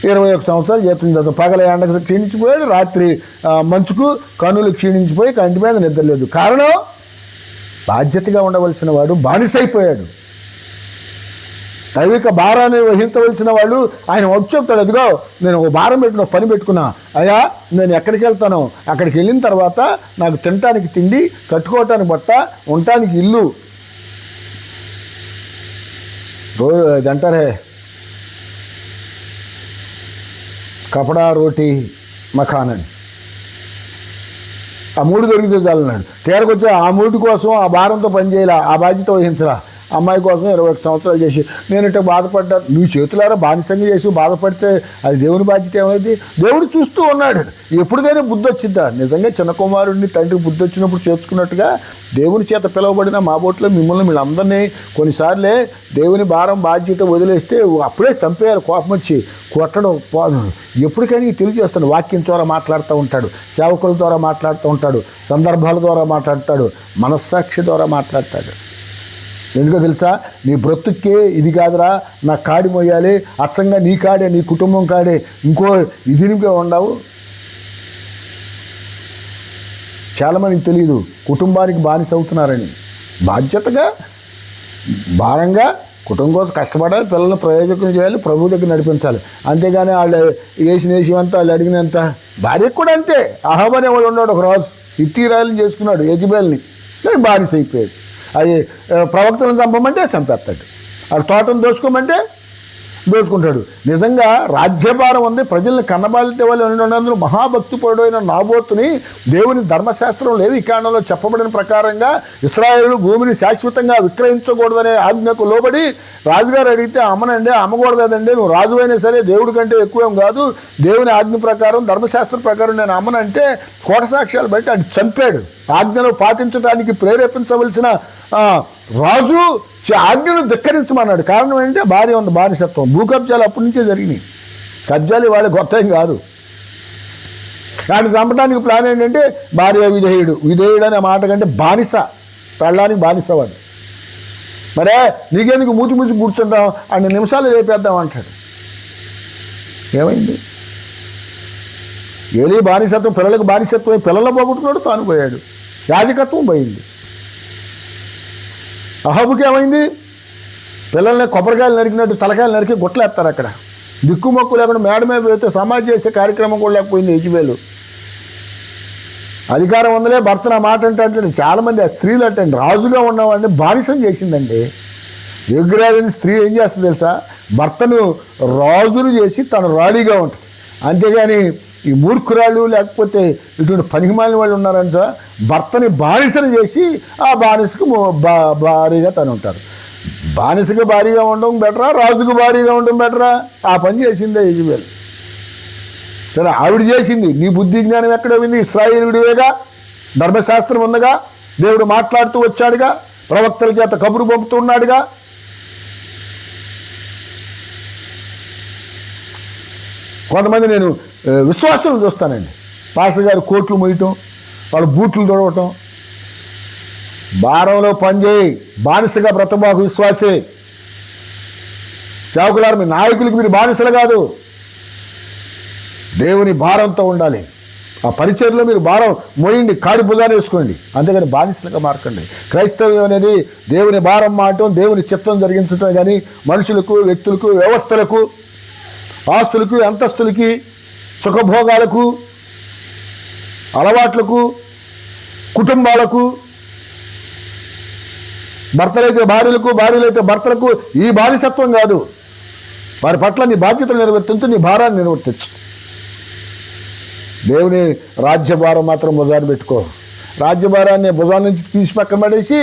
21 సంవత్సరాలు జీతం చేద్దాం. పగల ఎండకు క్షీణించిపోయాడు, రాత్రి మంచుకు కన్నులు క్షీణించిపోయి కంటి మీద నిద్ర లేదు. కారణం, బాధ్యతగా ఉండవలసిన వాడు బానిసైపోయాడు. దైవిక భారాన్ని వహించవలసిన వాళ్ళు ఆయన వచ్చి చెప్తాడు, అదిగో నేను ఒక భారం పెట్టిన పని పెట్టుకున్నా అయ్యా, నేను ఎక్కడికి వెళ్తాను, అక్కడికి వెళ్ళిన తర్వాత నాకు తినటానికి తిండి, కట్టుకోవటానికి బట్ట, ఉండటానికి ఇల్లు, ఇది అంటారే కపడా రోటీ మఖాన్ అని, ఆ 3 దొరికితే చాలన్నాడు. తీరకొచ్చి ఆ 3 కోసం ఆ భారంతో పనిచేయాల, ఆ బాధ్యత వహించరా. అమ్మాయి కోసం 21 సంవత్సరాలు చేసి నేను ఇట్లా బాధపడ్డా, నీ చేతులారా బానిసంగా చేసి బాధపడితే అది దేవుని బాధ్యత ఏమైంది? దేవుడు చూస్తూ ఉన్నాడు. ఎప్పుడుకైనా బుద్ధి వచ్చిద్దా? నిజంగా చిన్న కుమారుడిని తండ్రికి బుద్ధి వచ్చినప్పుడు చేర్చుకున్నట్టుగా దేవుని చేత పిలువబడిన మా బోట్లో మిమ్మల్ని వీళ్ళందరినీ కొన్నిసార్లే దేవుని భారం బాధ్యత వదిలేస్తే అప్పుడే చంపేయాలి, కోపం వచ్చి కొట్టడం పోదు. ఎప్పటికైనా తెలియజేస్తాడు. వాక్యం ద్వారా మాట్లాడుతూ ఉంటాడు, సేవకుల ద్వారా మాట్లాడుతూ ఉంటాడు, సందర్భాల ద్వారా మాట్లాడతాడు, మనస్సాక్షి ద్వారా మాట్లాడతాడు. ఎందుకో తెలుసా, నీ బ్రతుక్కే ఇది కాదురా, నా కాడి మోయాలి, అచ్చంగా నీ కాడే, నీ కుటుంబం కాడే, ఇంకో ఇదినికే ఉండవు. చాలామందికి తెలియదు కుటుంబానికి బానిస అవుతున్నారని. బాధ్యతగా భారంగా కుటుంబం కోసం కష్టపడాలి, పిల్లల్ని ప్రయోజకులు చేయాలి, ప్రభు దగ్గర నడిపించాలి. అంతేగాని వాళ్ళు వేసినంత వాళ్ళు అడిగినంత. భార్యకు కూడా అంతే. అహాబ్ అనేవాడు ఉన్నాడు, ఒక రోజు ఇత్తీరాయలను చేసుకున్నాడు, యజబేల్ని, బానిస అయిపోయాడు. అది ప్రవక్తలను చంపమంటే చంపేస్తాడు, అది తోటను దోచుకోమంటే దోచుకుంటాడు. నిజంగా రాజ్యభారం ఉంది, ప్రజల్ని కన్నబాలితే వాళ్ళు ఉన్నందులో మహాభక్తిపరుడు అయిన నాబోతుని దేవుని ధర్మశాస్త్రం లేవి కాండంలో చెప్పబడిన ప్రకారంగా ఇశ్రాయేలు భూమిని శాశ్వతంగా విక్రయించకూడదనే ఆజ్ఞకు లోబడి రాజుగారు అడిగితే అమ్మనండి, అమ్మకూడదండి, నువ్వు రాజు అయినా సరే దేవుడి కంటే ఎక్కువేం కాదు, దేవుని ఆజ్ఞ ప్రకారం ధర్మశాస్త్రం ప్రకారం నేను అమ్మనంటే కోట సాక్ష్యాలు బట్టి అది చంపాడు. ఆజ్ఞను పాటించడానికి ప్రేరేపించవలసిన రాజు ఆజ్ఞను ధిక్కరించమన్నాడు. కారణం ఏంటంటే భార్య ఉంది, బానిసత్వం. భూ కబ్జాలు అప్పటి నుంచే జరిగినాయి. కబ్జాలు వాళ్ళ గొప్ప ఏం కాదు. ఆయన చంపడానికి ప్లాన్ ఏంటంటే భార్య విధేయుడు అనే మాట కంటే బానిస, పెళ్ళడానికి బానిసవాడు. మరే నీకెందుకు మూసి కూర్చుంటాం, 2 నిమిషాలు లేపేద్దాం అంటాడు. ఏమైంది? ఏలీ బానిసత్వం, పిల్లలకు బానిసత్వం, పిల్లలు పోగొట్టుకున్నాడు, తాను పోయాడు, యాజకత్వం పోయింది. అహాబుకి ఏమైంది? పిల్లల్ని కొబ్బరికాయలు నరికినట్టు తలకాయలు నరికి గుట్టలేస్తారు. అక్కడ దిక్కుమొక్కు లేకుండా మేడ మీద పెడితే సమాధి చేసే కార్యక్రమం కూడా లేకపోయింది యెజబెలు. అధికారం ఉందలే భర్తను ఆ మాట అంటే చాలామంది ఆ స్త్రీలు అంటే రాజుగా ఉన్నవాడిని బానిసం చేసిందండి. యోగ్యరాజని స్త్రీ ఏం చేస్తుంది తెలుసా? భర్తను రాజును చేసి తను రాణిగా ఉంటుంది. అంతేగాని ఈ మూర్ఖురాళ్ళు లేకపోతే ఇటువంటి పనికిమాలిన వాళ్ళు ఉన్నారని సార్ భర్తని బానిసను చేసి ఆ బానిసకు భారీగా తను ఉంటారు. బానిసకు భారీగా ఉండడం బెటరా, రాజుకు భారీగా ఉండడం బెటరా? ఆ పని చేసిందే యెజబెల్. సరే, ఆవిడ చేసింది. నీ బుద్ధి జ్ఞానం ఎక్కడ పోయింది? ఇశ్రాయేలుడివేగా, ధర్మశాస్త్రం ఉందగా, దేవుడు మాట్లాడుతూ వచ్చాడుగా, ప్రవక్తల చేత కబురు పంపుతున్నాడుగా. కొంతమంది నేను విశ్వాసం చూస్తానండి, పాస్టర్ గారు కోట్లు మోయటం, వాళ్ళు బూట్లు తొడవటం. భారంలో పనిచేయి, బానిసగా బ్రతబాకు విశ్వాసే. సేవకులారు, మీ నాయకులకి మీరు బానిసలు కాదు, దేవుని భారంతో ఉండాలి. ఆ పరిచర్లో మీరు భారం మోయండి, కాడి భుజాన్ని వేసుకోండి, అంతేగాని బానిసలుగా మారకండి. క్రైస్తవ్యం అనేది దేవుని భారం మారటం, దేవుని చిత్తం జరిగించటం. కానీ మనుషులకు, వ్యక్తులకు, వ్యవస్థలకు, ఆస్తులకు, అంతస్తులకి, సుఖభోగాలకు, అలవాట్లకు, కుటుంబాలకు, భర్తలైతే భార్యలకు, భార్యలైతే భర్తలకు ఈ బానిసత్వం కాదు. వారి పట్ల నీ బాధ్యతలు నిర్వర్తించు, నీ భారాన్ని నిర్వర్తించు. దేవుని రాజ్యభారం మాత్రం భుజాన్ని పెట్టుకో. రాజ్యభారాన్ని భుజాన్ని నుంచి తీసి పక్కన పడేసి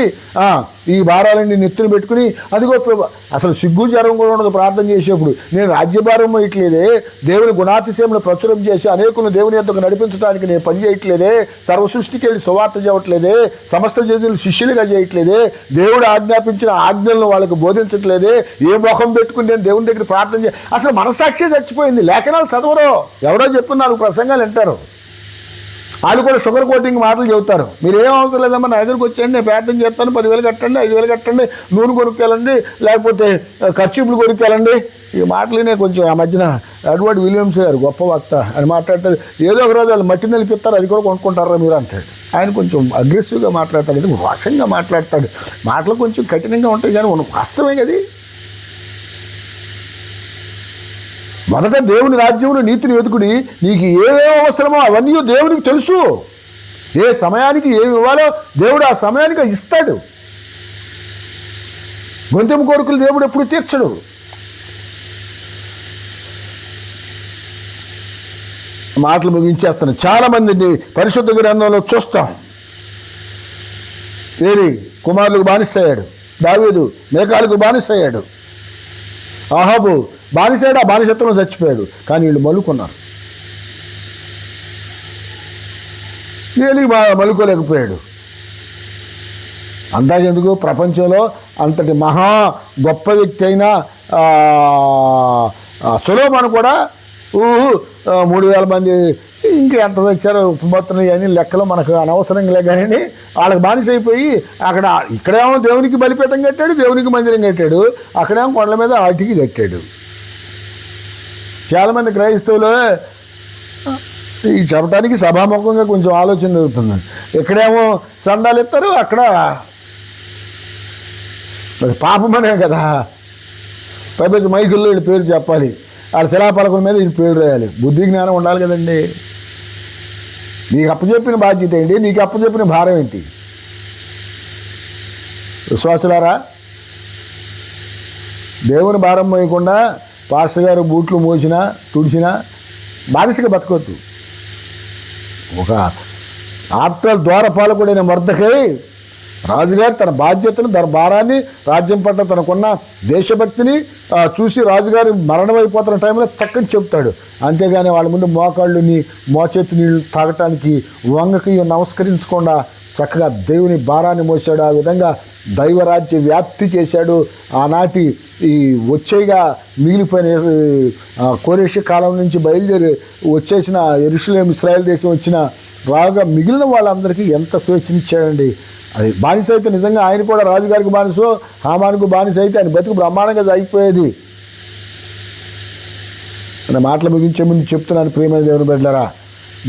ఈ భారాలన్నీ నెత్తిన పెట్టుకుని అదిగో అసలు సిగ్గు జ్వరం కూడా ఉండదు. ప్రార్థన చేసేప్పుడు నేను రాజ్యభారం ఇట్లేదే, దేవుని గుణాతిశయంలో ప్రచురం చేసి అనేకులను దేవుని యొద్దకు నడిపించడానికి నేను పని చేయట్లేదే, సర్వసృష్టికి వెళ్ళి సువార్త చేయట్లేదే, సమస్త జనులు శిష్యులుగా చేయట్లేదే, దేవుడు ఆజ్ఞాపించిన ఆజ్ఞలను వాళ్ళకి బోధించట్లేదే, ఏ ముఖం పెట్టుకుని నేను దేవుని దగ్గర ప్రార్థన అసలు మనసాక్షి చచ్చిపోయింది. లేఖనాలు చదవరు, ఎవడో చెప్పిన 4 ప్రసంగాలు వింటారు. వాళ్ళు కూడా షుగర్ కోటింగ్ మాటలు చెబుతారు. మీరు ఏం అవసరం లేదమ్మా, నా దగ్గరికి వచ్చేయండి, నేను ప్రార్థన చేస్తాను, 10,000 కట్టండి, 5,000 కట్టండి, నూనె కొనుక్కెళ్ళండి, లేకపోతే ఖర్చులు కొనుక్కెళ్ళండి. ఈ మాటలనే కొంచెం ఆ మధ్యన ఎడ్వర్డ్ విలియమ్స్ గారు గొప్ప వక్త అని మాట్లాడతారు. ఏదో ఒక రోజు వాళ్ళు మట్టి నిలిపిస్తారు, అది కూడా కొనుక్కుంటారా మీరు అంటాడు. ఆయన కొంచెం అగ్రెసివ్గా మాట్లాడతాడు, ఇది రోషంగా మాట్లాడతాడు. మాటలు కొంచెం కఠినంగా ఉంటాయి కానీ వాస్తవమే కదా. మొదట దేవుని రాజ్యమును నీతిని వెతుకుడి, నీకు ఏమేమి అవసరమో అవన్నీ దేవునికి తెలుసు. ఏ సమయానికి ఏమి ఇవ్వాలో దేవుడు ఆ సమయానికి ఇస్తాడు. గొంతెం కోరికలు దేవుడు ఎప్పుడు తీర్చడు. మాటలు ముగించేస్తాను. చాలామందిని పరిశుద్ధ గ్రంథంలో చూస్తాం. ఏరి కుమారులకు బానిసయ్యాడు, దావీదు మేకాలకు బానిసయ్యాడు, ఆహాబు బానిసయ్యాడు, ఆ బానిసత్వంలో చచ్చిపోయాడు. కానీ వీళ్ళు మలుకున్నారు. ఏలి మలుకోలేకపోయాడు. అందాకెందుకు, ప్రపంచంలో అంతటి మహా గొప్ప వ్యక్తి అయిన సొలొమోను కూడా 3,000 మంది ఇంకా ఎంత తెచ్చారో ఉపమోత్తున్నాయి అని లెక్కలో మనకు అనవసరంగా కానీ వాళ్ళకి బానిస అయిపోయి ఇక్కడేమో దేవునికి బలిపీఠం కట్టాడు, దేవునికి మందిరం కట్టాడు, అక్కడేమో కొండల మీద ఆటికి కట్టాడు. చాలామంది క్రైస్తవులు ఈ చెప్పడానికి సభాముఖంగా కొంచెం ఆలోచన జరుగుతుంది. ఇక్కడేమో చందాలు ఇస్తారు, అక్కడ అది పాపమనే కదా. పైపచ్చి మైకుల్లో వీళ్ళ పేరు చెప్పాలి, వాళ్ళ శిలాపలకల మీద వీళ్ళ పేరు రాయాలి. బుద్ధి జ్ఞానం ఉండాలి కదండి. నీకు అప్పచెప్పిన బాధ్యత ఏంటి, నీకు అప్పచెప్పిన భారం ఏంటి? విశ్వాసులారా, దేవుని భారం మోయకుండా పాస్టర్ గారు బూట్లు మోసినా తుడిచినా బానిసగా బతకొద్దు. ఒక ఆఫ్టర్ ద్వారపాలకుడైన మొర్దెకై రాజుగారు తన బాధ్యతను, తన భారాన్ని, రాజ్యం పట్ల తనకున్న దేశభక్తిని చూసి రాజుగారు మరణమైపోతున్న టైంలో చక్కని చెప్తాడు. అంతేగాని వాళ్ళ ముందు మోకాళ్ళుని మోచేతి నీళ్ళు తాగటానికి వంగకి నమస్కరించకుండా చక్కగా దేవుని భారాన్ని మోసాడు. ఆ విధంగా దైవరాజ్య వ్యాప్తి చేశాడు. ఆనాటి ఈ వచ్చేగా మిగిలిపోయిన కోరేషి కాలం నుంచి బయలుదేరి వచ్చేసిన యెరూషలేము ఇశ్రాయేల్ దేశం వచ్చిన రాగా మిగిలిన వాళ్ళందరికీ ఎంత స్వేచ్ఛనిచ్చాడండి. అది బానిస అయితే నిజంగా ఆయన కూడా రాజుగారికి బానిసో, హామానుకు బానిస అయితే ఆయన బతుకు బ్రహ్మాండంగా అయిపోయేది. అనే మాటలు ముగించే ముందు చెప్తున్నాను, ప్రియమైన దేవుని బిడ్డలారా,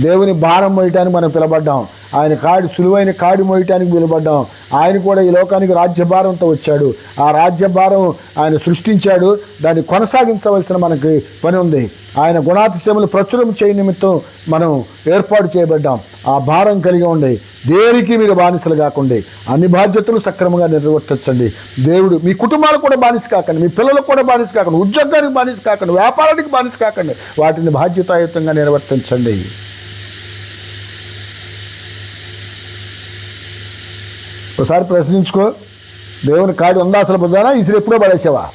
దేవుని భారం మోయటానికి మనం పిలబడ్డాం. ఆయన సులువైన కాడి మోయటానికి నిలబడ్డాం. ఆయన కూడా ఈ లోకానికి రాజ్యభారంతో వచ్చాడు. ఆ రాజ్యభారం ఆయన సృష్టించాడు, దాన్ని కొనసాగించవలసిన మనకి పని ఉంది. ఆయన గుణాతిశయములు ప్రచురం చేయ నిమిత్తం మనం ఏర్పాటు చేయబడ్డాం. ఆ భారం కలిగి ఉండి దేనికి మీరు బానిసలు కాకండి, అన్ని బాధ్యతలు సక్రమంగా నిర్వర్తించండి. దేవుడు మీ కుటుంబాలకు కూడా బానిస కాకండి, మీ పిల్లలకు కూడా బానిస కాకండి, ఉద్యోగానికి బానిస కాకండి, వ్యాపారానికి బానిస కాకండి. వాటిని బాధ్యతాయుతంగా నిర్వర్తించండి. ఒకసారి ప్రశ్నించుకో, దేవుని కాడి ఉందా అసలు భుజానా? ఇసురు ఎప్పుడో పడేసావా?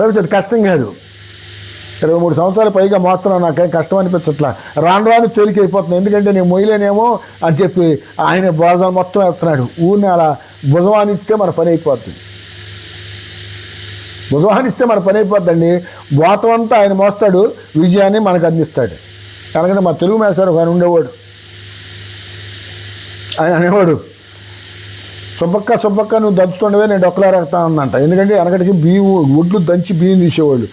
అది కష్టం కాదు. 23 సంవత్సరాలు పైగా మోస్తున్నాను, నాకేం కష్టం అనిపించట్లా. రాను తేలికైపోతుంది. ఎందుకంటే నేను మొయ్యలేనేమో అని చెప్పి ఆయన భుజం మొత్తం వేస్తున్నాడు. ఊరిని అలా భుజవానిస్తే మన పని అయిపోద్ది. భుజవానిస్తే మన పని అయిపోద్దండి. బోతం అంతా ఆయన మోస్తాడు, విజయాన్ని మనకు అందిస్తాడు. ఎందుకంటే మా తెలుగు మేసారు ఆయన ఉండేవాడు, ఆయన అనేవాడు, సుబ్బక్క నువ్వు దంచుతుండవే నేను డొక్కలారెగుతా అన్నంట. ఎందుకంటే వెనకటికి బియ్యం ఒడ్లు దంచి బియ్యం తీసేవాళ్ళు.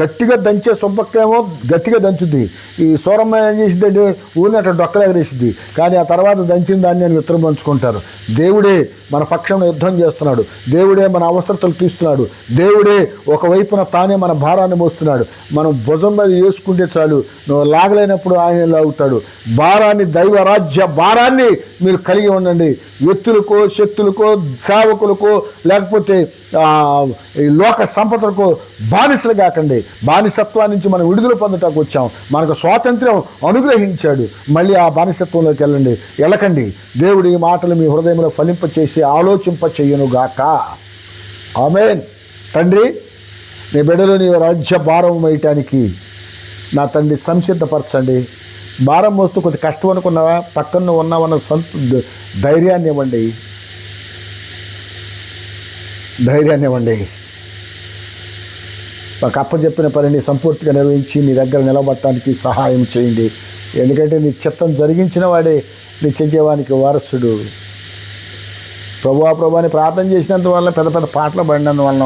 గట్టిగా దంచే సుబ్బక్క ఏమో గట్టిగా దంచుద్ది. ఈ సూరమ్మ ఏం చేసిద్దంటే ఊరిని అట్లా డొక్కలెగరేసిద్ది. కానీ ఆ తర్వాత దంచిన దాన్ని నేను విత్తనం పంచుకుంటారు. దేవుడే మన పక్షంలో యుద్ధం చేస్తున్నాడు. దేవుడే మన అవసరతలు తీస్తున్నాడు. దేవుడే ఒకవైపున తానే మన భారాన్ని మోస్తున్నాడు. మనం భుజం మీద వేసుకుంటే చాలు, నువ్వు లాగలేనప్పుడు ఆయన లాగుతాడు. భారాన్ని, దైవ రాజ్య భారాన్ని మీరు కలిగి ఉండండి. వ్యక్తులకో, శక్తులకో, సేవకులకో, లేకపోతే లోక సంపదలకు బానిసలు కాకండి. బానిసత్వాన్ని నుంచి మనం విడుదల పొందటానికి వచ్చాం. మనకు స్వాతంత్ర్యం అనుగ్రహించాడు. మళ్ళీ ఆ బానిసత్వంలోకి వెళ్ళకండి. దేవుడు ఈ మాటలు మీ హృదయంలో ఫలింపచేసి ఆలోచింప చెయ్యనుగాక. ఆమేన్. తండ్రి, నీ బిడ్డలు నీ రాజ్య భారం వేయటానికి నా తండ్రి సంసిద్ధపరచండి. భారం మోస్తూ కొంచెం కష్టం అనుకున్నావా, పక్కన ఉన్నావన్న ధైర్యాన్ని ఇవ్వండి. మాకు అప్పచెప్పిన పనిని సంపూర్తిగా నిర్వహించి నీ దగ్గర నిలబడటానికి సహాయం చేయండి. ఎందుకంటే నీ చిత్తం జరిగించిన వాడే నిత్య జీవానికి వారసుడు. ప్రభువా అని ప్రార్థన చేసినందువల్ల, పెద్ద పెద్ద పాటలు పడినందువల్ల,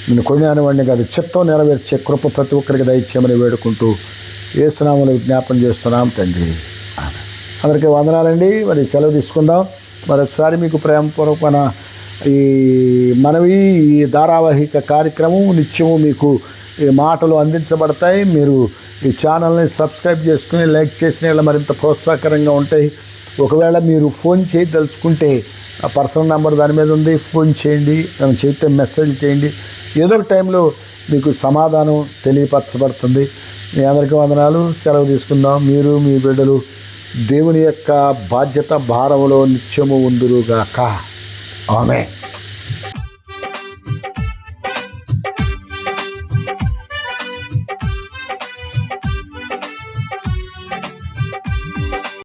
నేను కొనియానివ్వండి కాదు, చిత్తం నెరవేర్చే కృప ప్రతి ఒక్కరికి దయచేయమని వేడుకుంటూ యేసునామములో విజ్ఞాపన చేస్తున్నాం తండ్రి. అందరికీ వందనాలండి. మరి సెలవు తీసుకుందాం. మరొకసారి మీకు ప్రేమపూర్వకమైన ఈ మనవి, ఈ ధారావాహిక కార్యక్రమం నిత్యము మీకు ఈ మాటలు అందించబడతాయి. మీరు ఈ ఛానల్ని సబ్స్క్రైబ్ చేసుకుని లైక్ చేసిన మరింత ప్రోత్సాహకరంగా ఉంటాయి. ఒకవేళ మీరు ఫోన్ చేయదలుచుకుంటే ఆ పర్సనల్ నెంబర్ దాని మీద ఉంది, ఫోన్ చేయండి, చెప్తే మెసేజ్ చేయండి. ఏదో ఒక టైంలో మీకు సమాధానం తెలియపరచబడుతుంది. మీ అందరికీ వందనాలు. సెలవు తీసుకుందాం. మీరు మీ బిడ్డలు దేవుని యొక్క బాధ్యత భారములో నిత్యము ఉందురుగాక. ఆమేన్.